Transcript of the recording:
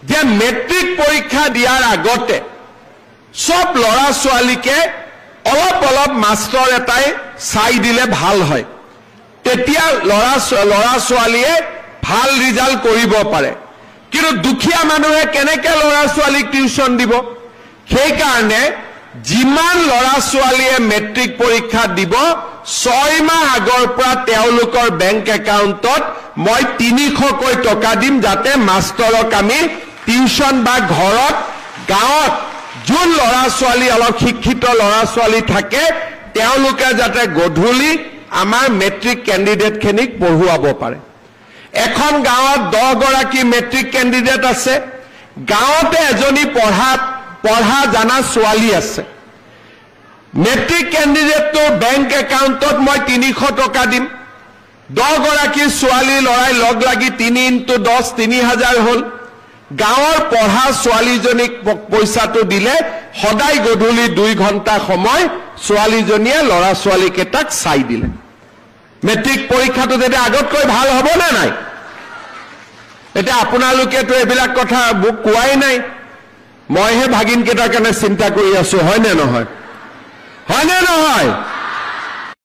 যে মেট্ৰিক পৰীক্ষা দিয়াৰ আগতে সব ল'ৰা ছোৱালীকে অলপ অলপ মাষ্টৰ এটাই চাই দিলে ভাল হয় তেতিয়া ল'ৰা ছোৱালীয়ে ভাল ৰিজাল্ট কৰিব পাৰে কিন্তু দুখীয়া মানুহে কেনেকৈ ল'ৰা ছোৱালীক টিউচন দিব সেই কাৰণে যিমান ল'ৰা ছোৱালীয়ে মেট্ৰিক পৰীক্ষা দিব 6 মাহ আগৰ পৰা তেওঁলোকৰ বেংক একাউণ্টত মই 300 কৈ টকা দিম যাতে মাষ্টৰক আমি টিউচন বা ঘৰত গাঁৱত যোন ল'ৰা ছোৱালী অলপ শিক্ষিত ল'ৰা ছোৱালী থাকে তেওঁলোকে যাতে গধূলি আমাৰ মেট্ৰিক কেণ্ডিডেটখিনিক পঢ়ুৱাব পাৰে এখন গাঁৱত 10 গৰাকী মেট্ৰিক কেণ্ডিডেট আছে গাঁৱতে এজনী পঢ়া জানা ছোৱালী আছে মেট্ৰিক কেণ্ডিডেটটো বেংক একাউণ্টত মই 300 টকা দিম 10 গৰাকী ছোৱালী লৰাই লগ লাগি 3 × 10 3000 হ'ল গাঁৱৰ পঢ়া ছোৱালীজনীক পইচাটো দিলে সদায় গধূলি 2 ঘণ্টা সময় ছোৱালীজনীয়ে ল'ৰা ছোৱালীকেইটাক চাই দিলে মেট্ৰিক পৰীক্ষাটো যদি আগতকৈ ভাল হ'ব না নাই এতিয়া আপোনালোকেতো এইবিলাক কথা মোক কোৱাই নাই মইহে ভাগিনকেইটাৰ কাৰণে চিন্তা কৰি আছো হয় নে নহয়